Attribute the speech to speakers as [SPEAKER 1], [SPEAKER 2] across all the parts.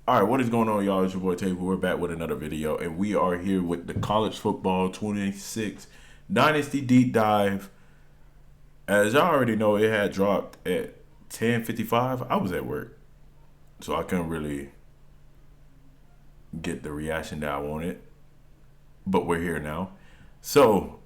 [SPEAKER 1] All right, what is going on, y'all? It's your boy Table. We're back with another video, and we are here with the College Football 26 Dynasty Deep Dive. As y'all already know, it had dropped at 10:55. I was at work, so I couldn't really get the reaction that I wanted. But we're here now. So,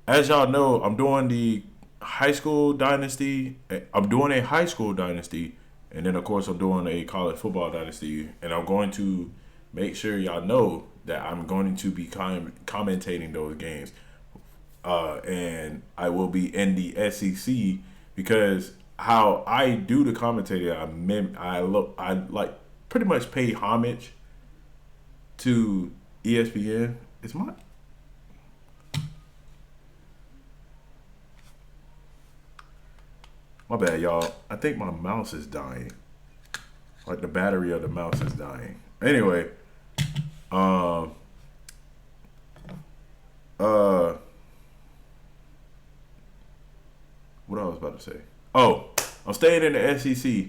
[SPEAKER 1] as y'all know, I'm doing the high school dynasty. I'm doing a high school dynasty. And then, of course, I'm doing a college football dynasty. And I'm going to make sure y'all know that I'm going to be commentating those games. And I will be in the SEC because how I do the commentating, I like pretty much pay homage to ESPN. It's my bad, y'all. I think my mouse is dying. Like the battery of the mouse is dying. Anyway, what I was about to say. Oh, I'm staying in the SEC.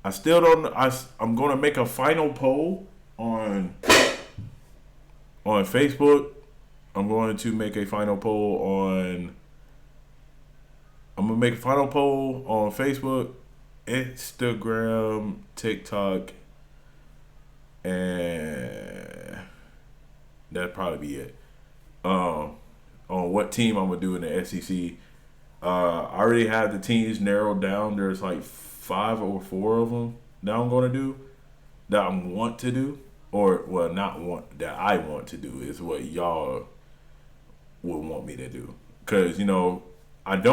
[SPEAKER 1] I still don't. I'm gonna make a final poll on Facebook. I'm going to make a final poll on. I'm going to make a final poll on Facebook, Instagram, TikTok, and that'd probably be it. On what team I'm going to do in the SEC. I already have the teams narrowed down. There's like 5 or 4 of them that I'm going to do, that I want to do. Or, well, not want, that I want to do is what y'all would want me to do. Because, you know, I kind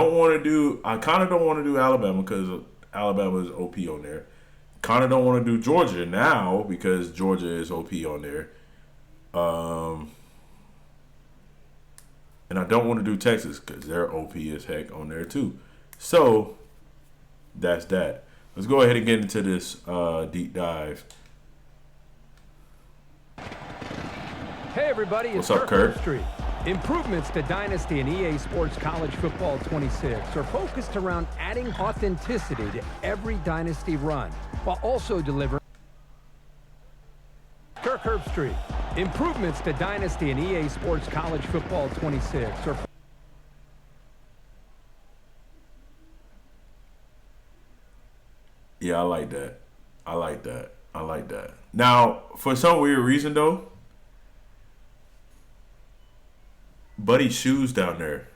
[SPEAKER 1] of don't want to do Alabama because Alabama is OP on there. Kind of don't want to do Georgia now because Georgia is OP on there. And I don't want to do Texas because they're OP as heck on there too. So, that's that. Let's go ahead and get into this deep dive.
[SPEAKER 2] Hey everybody, it's Kurt Street. Improvements to Dynasty and EA Sports College Football 26 are focused around adding authenticity to every Dynasty run, while also delivering Kirk Street. Improvements to Dynasty and EA Sports College Football 26 are
[SPEAKER 1] Yeah, I like that. I like that. I like that. Now, for some weird reason though, Buddy's shoes down there,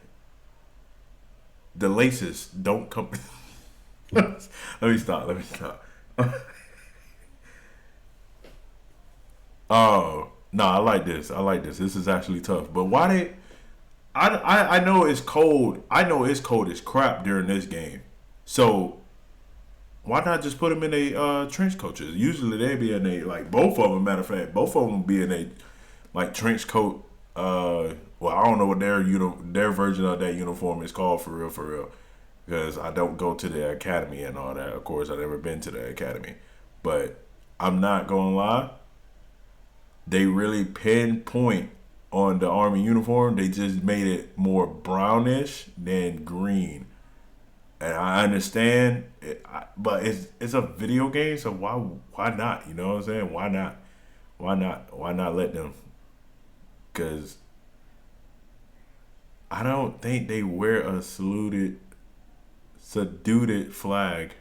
[SPEAKER 1] the laces don't come. Let me stop. Oh, no, I like this. This is actually tough. But why they? I know it's cold. I know it's cold as crap during this game. So why not just put them in a trench coats? Usually they be in a, like, both of them. Matter of fact, both of them be in a, like, trench coat. Well, I don't know what their version of that uniform is called for real, because I don't go to the academy and all that. Of course, I've never been to the academy, but I'm not gonna lie. They really pinpoint on the Army uniform. They just made it more brownish than green, and I understand it, but it's a video game, so why not? You know what I'm saying? Why not let them? Because I don't think they wear a saluted flag.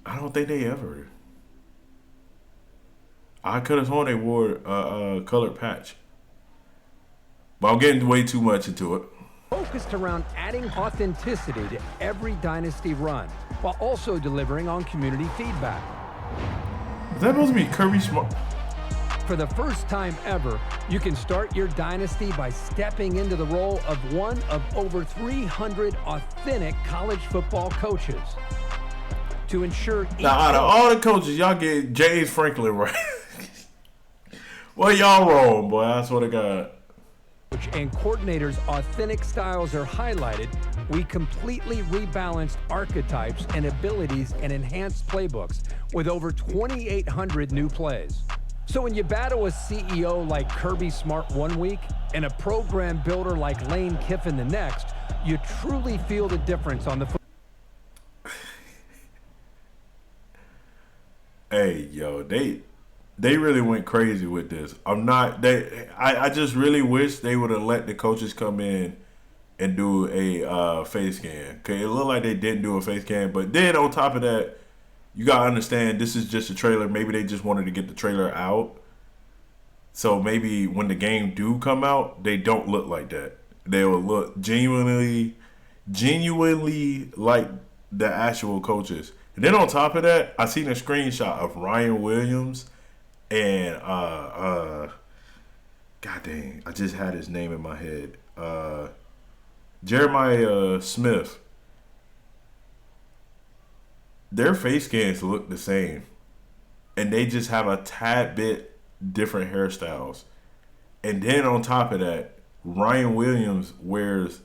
[SPEAKER 1] I don't think they ever. I could have sworn they wore a colored patch. But I'm getting way too much into it.
[SPEAKER 2] focused around adding authenticity to every Dynasty run, while also delivering on community feedback.
[SPEAKER 1] Is that supposed to be Kirby Smart?
[SPEAKER 2] For the first time ever, you can start your Dynasty by stepping into the role of one of over 300 authentic college football coaches. To ensure
[SPEAKER 1] now, out of all the coaches, y'all get James Franklin right. Well, y'all wrong, boy. I swear to God.
[SPEAKER 2] And coordinators' authentic styles are highlighted, we completely rebalanced archetypes and abilities and enhanced playbooks with over 2,800 new plays. So when you battle a CEO like Kirby Smart one week and a program builder like Lane Kiffin the next, you truly feel the difference on the field.
[SPEAKER 1] Hey, yo, they really went crazy with this. I'm not. I just really wish they would have let the coaches come in and do a face scan. Cause it looked like they didn't do a face scan. But then on top of that, you gotta understand this is just a trailer. Maybe they just wanted to get the trailer out. So maybe when the game do come out, they don't look like that. They will look genuinely like the actual coaches. And then on top of that, I seen a screenshot of Ryan Williams and God dang, I just had his name in my head. Jeremiah Smith. Their face scans look the same. And they just have a tad bit different hairstyles. And then on top of that, Ryan Williams wears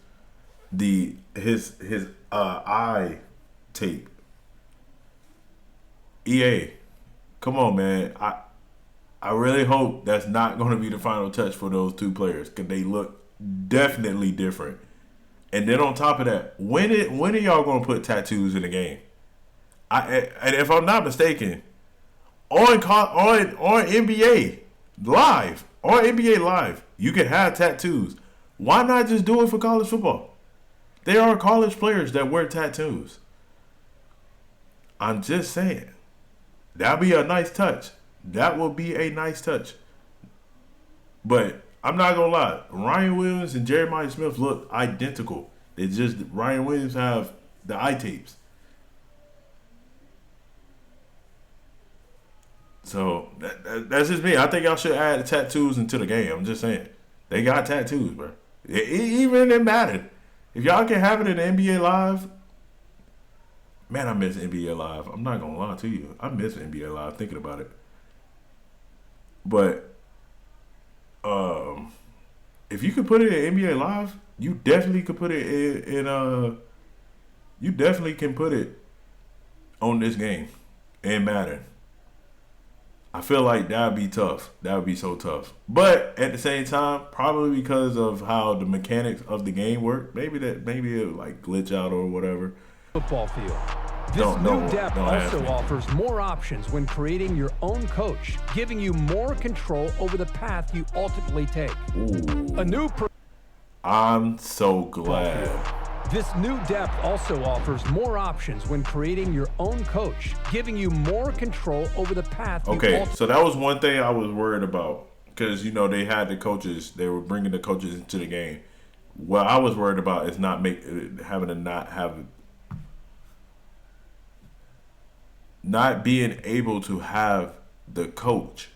[SPEAKER 1] his eye tape. EA, come on, man. I really hope that's not going to be the final touch for those two players because they look definitely different. And then on top of that, when are y'all going to put tattoos in the game? And if I'm not mistaken, on NBA Live, you can have tattoos. Why not just do it for college football? There are college players that wear tattoos. I'm just saying. That'd be a nice touch. That would be a nice touch. But I'm not gonna lie, Ryan Williams and Jeremiah Smith look identical. It's just Ryan Williams have the eye tapes. So that's just me. I think y'all should add the tattoos into the game. I'm just saying. They got tattoos, bro. Even it mattered. If y'all can have it in the NBA Live, man, I miss NBA Live. I'm not gonna lie to you. I miss NBA Live thinking about it. But if you could put it in NBA Live, you definitely could put it in you definitely can put it on this game in Madden. I feel like that would be tough. That would be so tough. But at the same time, probably because of how the mechanics of the game work, maybe it'll like glitch out or whatever.
[SPEAKER 2] Football field. This new depth also offers more options when creating your own coach, giving you more control over the path you ultimately take.
[SPEAKER 1] Ooh. I'm so glad.
[SPEAKER 2] This new depth also offers more options when creating your own coach, giving you more control over the path you
[SPEAKER 1] Okay, so that was one thing I was worried about because, they had the coaches. They were bringing the coaches into the game. What I was worried about is not being able to have the coach,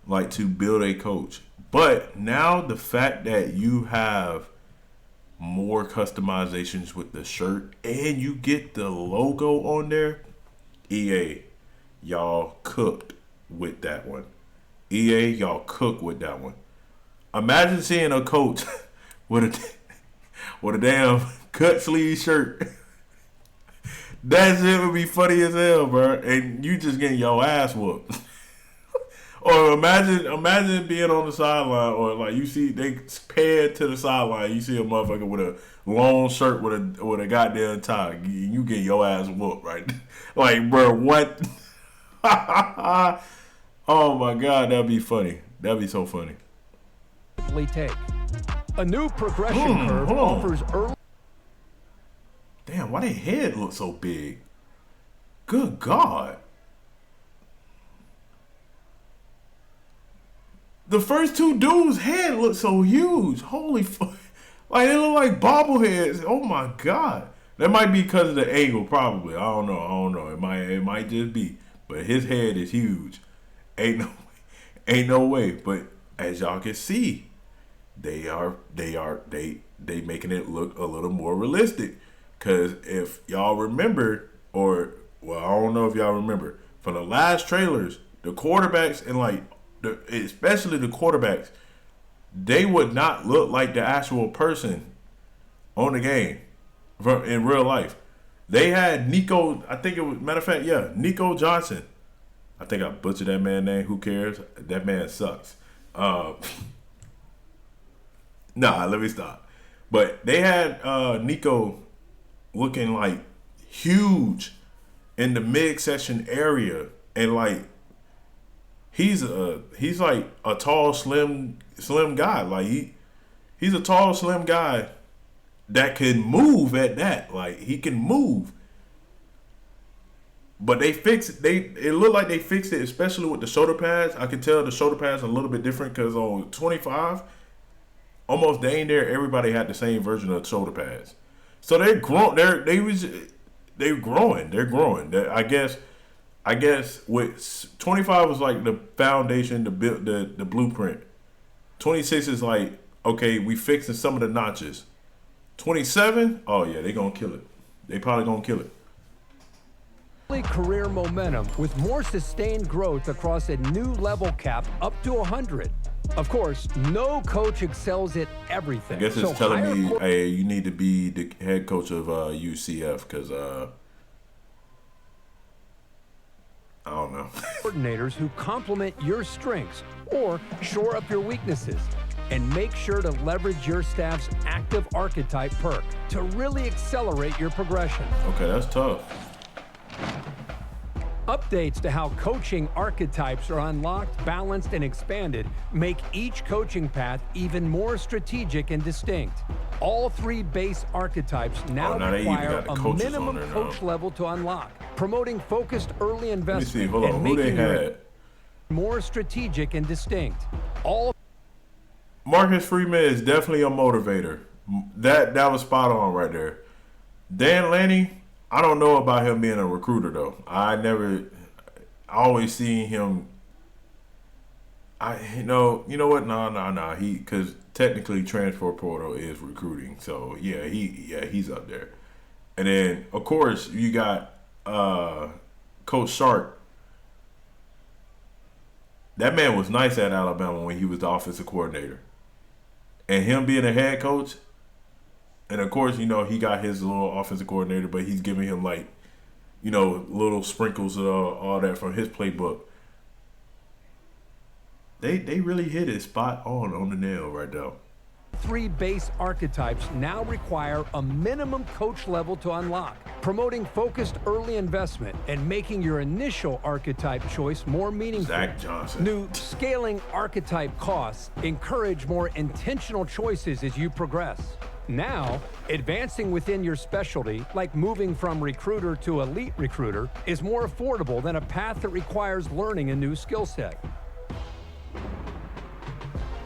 [SPEAKER 1] like to build a coach. But now the fact that you have more customizations with the shirt and you get the logo on there, EA, y'all cooked with that one. EA, y'all cooked with that one. Imagine seeing a coach with a damn cut sleeve shirt. That shit would be funny as hell, bro. And you just getting your ass whooped. Or imagine being on the sideline, or like you see they paired to the sideline. You see a motherfucker with a long shirt with a goddamn tie. You get your ass whooped, right? Like, bro, what? Oh my god, that'd be funny. That'd be so funny.
[SPEAKER 2] take. A new progression curve offers early.
[SPEAKER 1] Damn, why their head look so big? Good God. The first two dudes' head look so huge. Holy fuck. Like, they look like bobbleheads. Oh my God. That might be because of the angle, probably. I don't know. It might just be. But his head is huge. Ain't no way. But as y'all can see, they making it look a little more realistic. Cause if y'all remember, I don't know if y'all remember, from the last trailers, the quarterbacks and especially the quarterbacks, they would not look like the actual person on the game in real life. They had Nico, I think it was, matter of fact, yeah, Nico Johnson. I think I butchered that man's name. Who cares? That man sucks. Nah, let me stop. But they had Nico looking like huge in the midsection area and like he's like a tall, slim guy. Like he's a tall, slim guy that can move at that. Like he can move. But it looked like they fixed it, especially with the shoulder pads. I could tell the shoulder pads are a little bit different because on 25, almost dang near everybody had the same version of shoulder pads. So they're growing. They're growing. I guess with 25 was like the foundation, the blueprint. 26 is like, okay, we fixing some of the notches. 27, oh yeah, they gonna kill it. They probably gonna kill it.
[SPEAKER 2] Career momentum with more sustained growth across a new level cap up to 100. Of course, no coach excels at everything.
[SPEAKER 1] I guess it's telling me, hey, you need to be the head coach of UCF because I don't know.
[SPEAKER 2] Coordinators who complement your strengths or shore up your weaknesses. And make sure to leverage your staff's active archetype perk to really accelerate your progression.
[SPEAKER 1] Okay, that's tough.
[SPEAKER 2] Updates to how coaching archetypes are unlocked, balanced, and expanded make each coaching path even more strategic and distinct. All 3 base archetypes now require a minimum coach level to unlock, promoting focused early investment and making it more strategic and distinct.
[SPEAKER 1] Marcus Freeman is definitely a motivator. That was spot on right there. Dan Lanning, I don't know about him being a recruiter though. I always seen him. You know what? No. Because technically transfer portal is recruiting. So yeah, he's up there. And then of course you got Coach Sharp. That man was nice at Alabama when he was the offensive coordinator. And him being a head coach, and of course, he got his little offensive coordinator, but he's giving him like, little sprinkles of all that from his playbook. They really hit it spot on the nail right now.
[SPEAKER 2] 3 base archetypes now require a minimum coach level to unlock, promoting focused early investment and making your initial archetype choice more meaningful.
[SPEAKER 1] Zach Johnson.
[SPEAKER 2] New scaling archetype costs encourage more intentional choices as you progress. Now, advancing within your specialty, like moving from recruiter to elite recruiter, is more affordable than a path that requires learning a new skill set.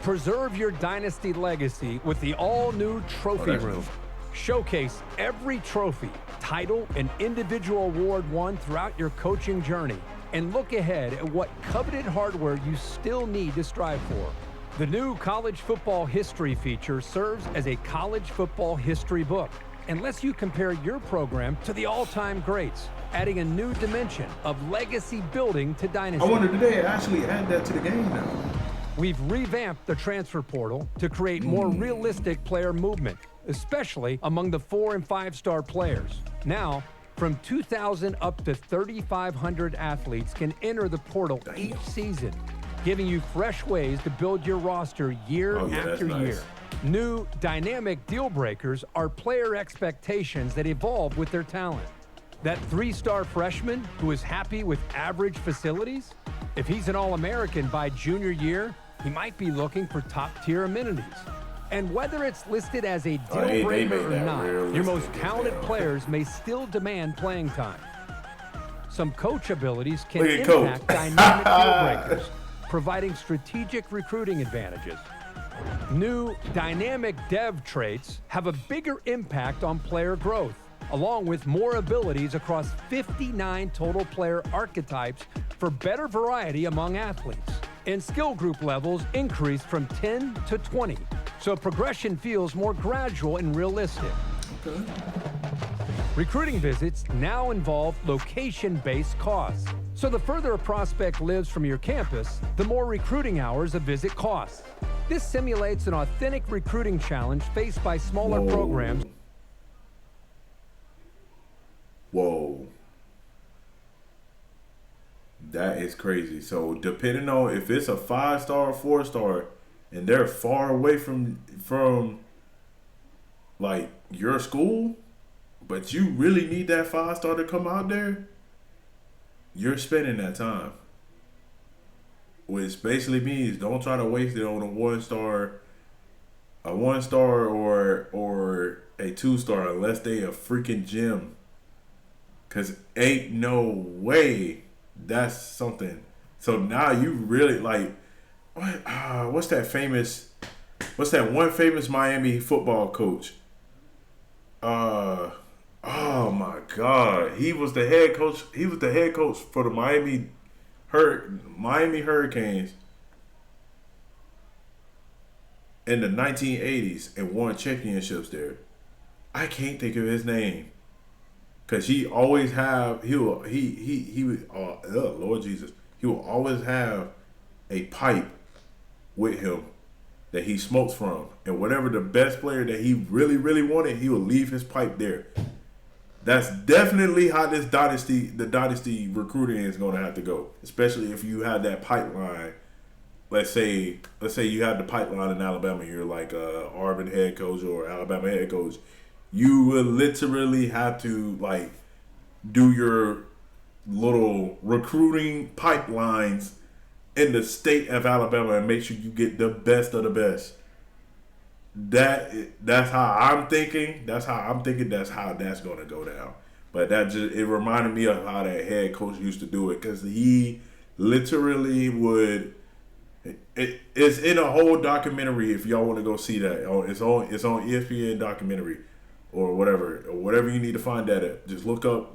[SPEAKER 2] Preserve your dynasty legacy with the all-new trophy room. Showcase every trophy, title, and individual award won throughout your coaching journey, and look ahead at what coveted hardware you still need to strive for. The new college football history feature serves as a college football history book and lets you compare your program to the all-time greats, adding a new dimension of legacy building to dynasty.
[SPEAKER 1] I wonder, did they actually add that to the game now?
[SPEAKER 2] We've revamped the transfer portal to create more realistic player movement, especially among the 4- and 5-star players. Now, from 2,000 up to 3,500 athletes can enter the portal each season, giving you fresh ways to build your roster year after year. New dynamic deal breakers are player expectations that evolve with their talent. That 3-star freshman who is happy with average facilities? If he's an All-American by junior year, he might be looking for top-tier amenities. And whether it's listed as a deal breaker or not, your most talented players may still demand playing time. Some coach abilities can impact dynamic deal breakers, providing strategic recruiting advantages. New dynamic dev traits have a bigger impact on player growth, along with more abilities across 59 total player archetypes for better variety among athletes. And skill group levels increase from 10 to 20, so progression feels more gradual and realistic. Okay. Recruiting visits now involve location-based costs. So the further a prospect lives from your campus, the more recruiting hours a visit costs. This simulates an authentic recruiting challenge faced by smaller programs.
[SPEAKER 1] Whoa. That is crazy. So depending on if it's a 5-star or 4-star and they're far away from like your school, but you really need that 5-star to come out there, you're spending that time, which basically means don't try to waste it on a 1 star or a 2 star unless they a freaking gym. Cause ain't no way that's something. So now you really like what's that one famous Miami football coach? Oh my God, he was the head coach. He was the head coach for the Miami Hurricanes in the 1980s and won championships there. I can't think of his name. Cause he always have he would Lord Jesus, he will always have a pipe with him that he smokes from, and whatever the best player that he really wanted, he will leave his pipe there. That's definitely how the dynasty recruiting is going to have to go, especially if you have that pipeline. Let's say you have the pipeline in Alabama. You're like a Auburn head coach or Alabama head coach. You will literally have to like do your little recruiting pipelines in the state of Alabama and make sure you get the best of the best. That's how I'm thinking. That's how that's going to go down. But it reminded me of how that head coach used to do it, because he literally would. It's in a whole documentary if y'all want to go see that. It's on ESPN documentary or whatever you need to find that at. Just look up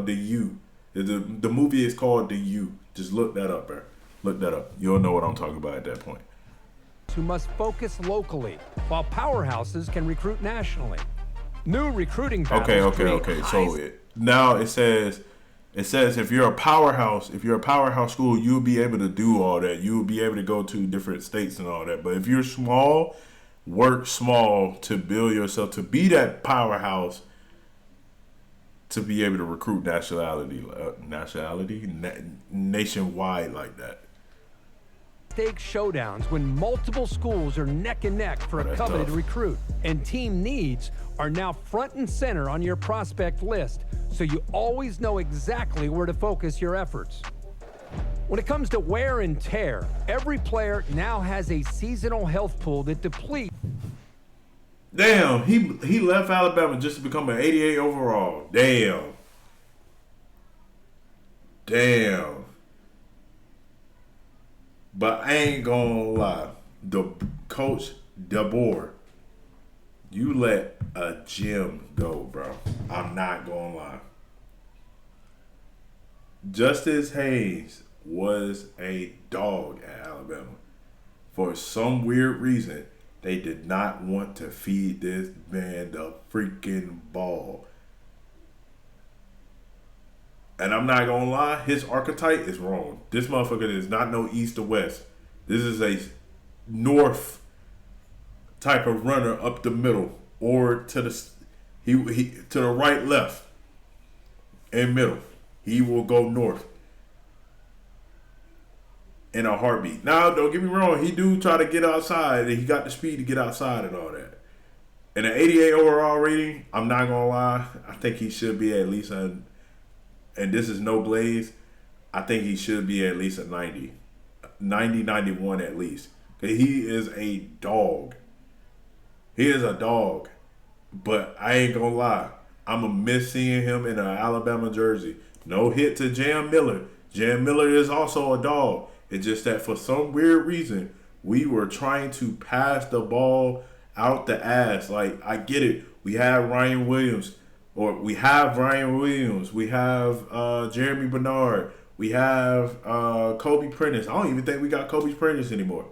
[SPEAKER 1] The U. The movie is called The U. Just look that up, bro. Look that up. You'll know what I'm talking about at that point.
[SPEAKER 2] Who must focus locally, while powerhouses can recruit nationally. New recruiting battles.
[SPEAKER 1] Okay. So now it says if you're a powerhouse school, you'll be able to do all that. You'll be able to go to different states and all that. But if you're small, work small to build yourself to be that powerhouse, to be able to recruit nationwide like that.
[SPEAKER 2] Stake showdowns when multiple schools are neck and neck for a coveted recruit, and team needs are now front and center on your prospect list, so you always know exactly where to focus your efforts. When it comes to wear and tear, every player now has a seasonal health pool that depletes.
[SPEAKER 1] Damn, he left Alabama just to become an 88 overall. Damn. But I ain't gonna lie. The coach, DeBoer, you let a gym go, bro. I'm not gonna lie. Justice Hayes was a dog at Alabama. For some weird reason, they did not want to feed this man the freaking ball. And I'm not gonna lie, his archetype is wrong. This motherfucker is not no east or west. This is a north type of runner up the middle, or to the to the right, left, and middle. He will go north in a heartbeat. Now, don't get me wrong, he do try to get outside, and he got the speed to get outside and all that. And an 88 overall rating, I'm not gonna lie, I think he should be at least a. And this is no blaze, I think he should be at least a 90. 90, 91 at least. He is a dog. He is a dog. But I ain't gonna lie, I'm going to miss seeing him in an Alabama jersey. No hit to Jam Miller. Jam Miller is also a dog. It's just that for some weird reason, we were trying to pass the ball out the ass. Like, I get it. We have Ryan Williams. We have Jeremy Bernard. We have Kobe Prentice. I don't even think we got Kobe Prentice anymore,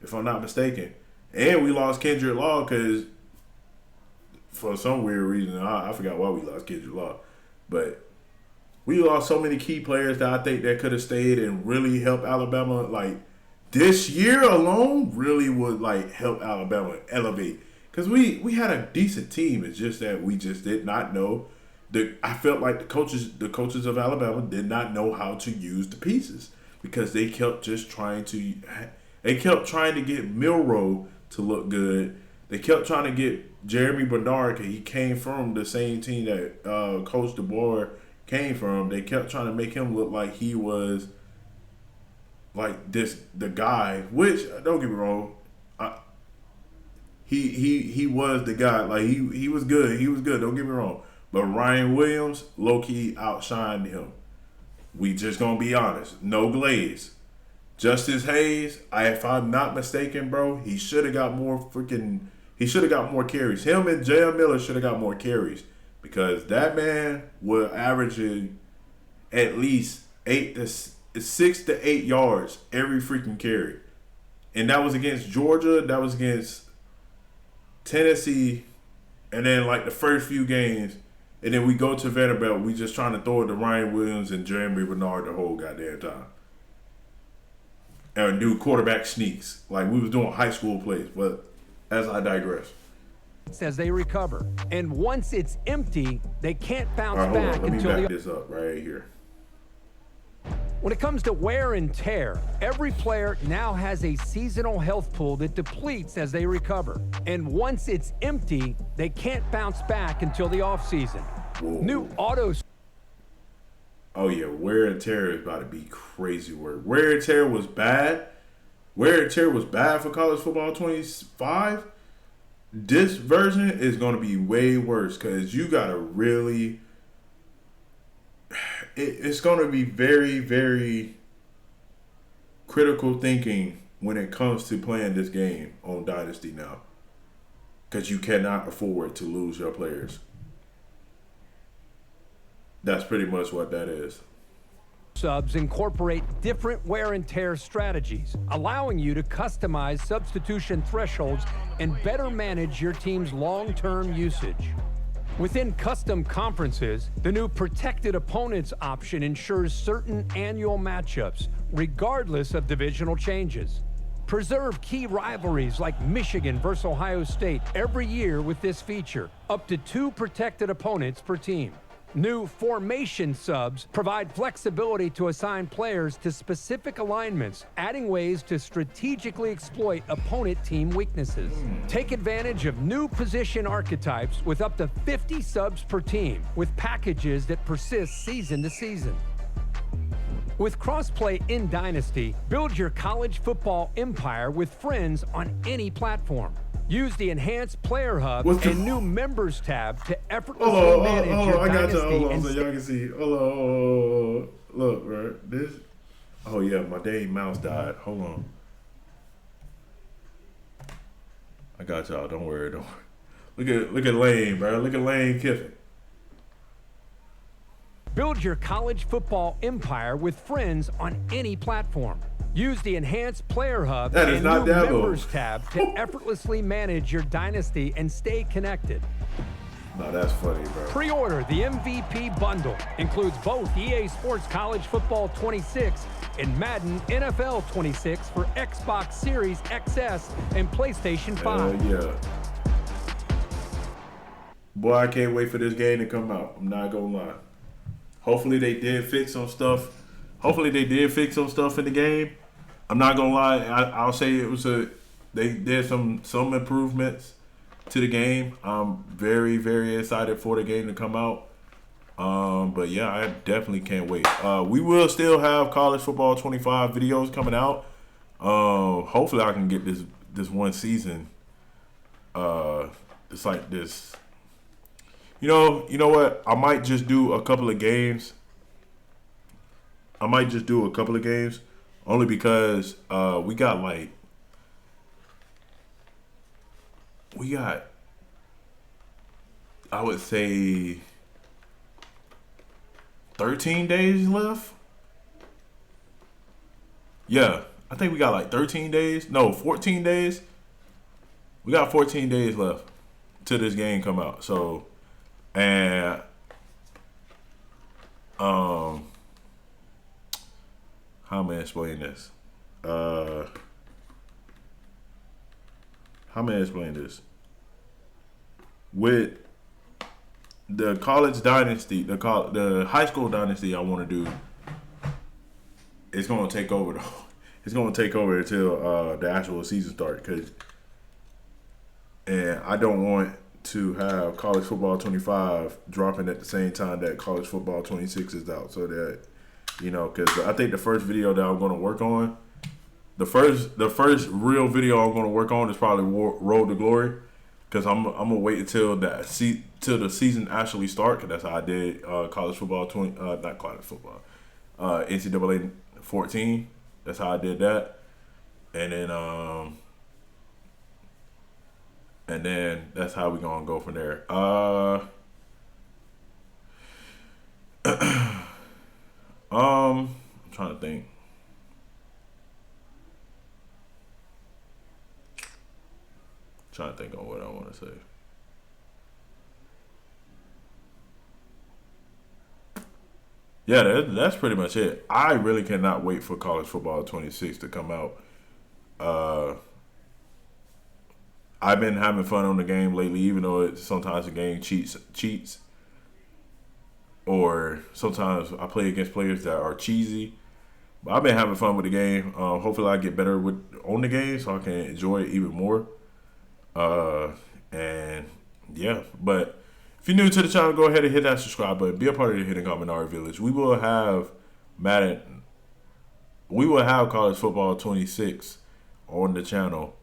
[SPEAKER 1] if I'm not mistaken. And we lost Kendrick Law because, for some weird reason, I forgot why we lost Kendrick Law. But we lost so many key players that I think that could have stayed and really helped Alabama. Like, this year alone really would, like, help Alabama elevate. Because we had a decent team. It's just that we just did not know. I felt like the coaches of Alabama did not know how to use the pieces, because they kept trying to get Milroe to look good. They kept trying to get Jeremy Bernard, because he came from the same team that Coach DeBoer came from. They kept trying to make him look like he was like the guy. Which don't get me wrong, he was the guy. Like he was good. He was good. Don't get me wrong. But Ryan Williams low key outshined him. We just gonna be honest. No glaze. Justice Hayes, if I'm not mistaken, bro, he should have got more carries. Him and J.M. Miller should have got more carries because that man was averaging at least 6 to 8 yards every freaking carry. And that was against Georgia, that was against Tennessee, and then like the first few games, and then we go to Vanderbilt, we just trying to throw it to Ryan Williams and Jeremy Bernard the whole goddamn time. And do quarterback sneaks. Like we was doing high school plays, but as I digress.
[SPEAKER 2] As they recover. And once it's empty, they can't bounce back
[SPEAKER 1] Let me
[SPEAKER 2] until
[SPEAKER 1] back this up right here.
[SPEAKER 2] When it comes to wear and tear, every player now has a seasonal health pool that depletes as they recover. And once it's empty, they can't bounce back until the offseason. New autos.
[SPEAKER 1] Oh yeah, wear and tear is about to be crazy work. Wear and tear was bad. Wear and tear was bad for college football 25. This version is going to be way worse because you got to really... It's going to be very, very critical thinking when it comes to playing this game on Dynasty now. Because you cannot afford to lose your players. That's pretty much what that is.
[SPEAKER 2] Subs incorporate different wear and tear strategies, allowing you to customize substitution thresholds and better manage your team's long-term usage. Within custom conferences, the new protected opponents option ensures certain annual matchups, regardless of divisional changes. Preserve key rivalries like Michigan versus Ohio State every year with this feature, up to 2 protected opponents per team. New formation subs provide flexibility to assign players to specific alignments, adding ways to strategically exploit opponent team weaknesses. Take advantage of new position archetypes with up to 50 subs per team, with packages that persist season to season. With crossplay in Dynasty, build your college football empire with friends on any platform. Use the Enhanced Player Hub and new Members tab to effortlessly manage your Dynasty.
[SPEAKER 1] Hold on, so y'all can see. Hold on. Look, bro. This. Oh, yeah, my dang mouse died. Hold on. I got y'all. Don't worry. Look at Lane, bro. Look at Lane Kiffin.
[SPEAKER 2] Build your college football empire with friends on any platform. Use the Enhanced Player Hub and new Members tab to effortlessly manage your Dynasty and stay connected.
[SPEAKER 1] No, that's funny, bro.
[SPEAKER 2] Pre-order the MVP bundle. Includes both EA Sports College Football 26 and Madden NFL 26 for Xbox Series XS and PlayStation 5.
[SPEAKER 1] Yeah. Boy, I can't wait for this game to come out. I'm not gonna lie. Hopefully they did fix some stuff. In the game. I'm not gonna lie. I'll say they did some improvements to the game. I'm very, very excited for the game to come out. But yeah, I definitely can't wait. We will still have college football 25 videos coming out. Hopefully I can get this one season. It's like this. You know what? I might just do a couple of games. Only because we got I would say 13 days left. Yeah, I think we got like 13 days. No, 14 days. We got 14 days left till this game come out. So, and how am I explaining this? With the college dynasty, the high school dynasty I want to do, it's going to take over. It's going to take over until the actual season starts. And I don't want to have college football 25 dropping at the same time that college football 26 is out, so that because I think the first video that I'm going to work on, the first real video I'm going to work on is probably Road to Glory, because I'm gonna wait until till the season actually start, because that's how I did college football not college football, NCAA 14. That's how I did that, and then that's how we gonna go from there. I'm trying to think. Trying to think on what I want to say. Yeah, that's pretty much it. I really cannot wait for college football 26 to come out. I've been having fun on the game lately, even though sometimes the game cheats, or sometimes I play against players that are cheesy. But I've been having fun with the game. Hopefully, I get better on the game so I can enjoy it even more. And yeah, but if you're new to the channel, go ahead and hit that subscribe button. Be a part of the Hidden Kaminari Village. We will have college football 26 on the channel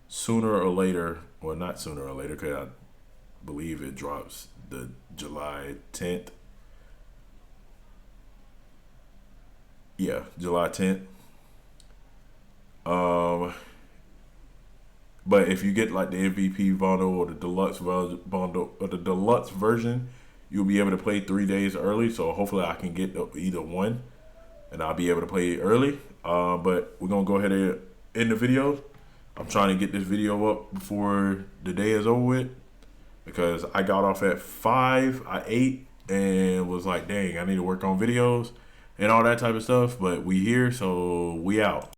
[SPEAKER 1] sooner or later. Well, not sooner or later, because I believe it drops the July 10th. Yeah, July 10th. But if you get like the MVP bundle or the deluxe bundle or the deluxe version, you'll be able to play 3 days early. So hopefully I can get either one, and I'll be able to play it early. But we're gonna go ahead and end the video. I'm trying to get this video up before the day is over with, because I got off at 5. I ate and was like, dang, I need to work on videos and all that type of stuff. But we here, so we out.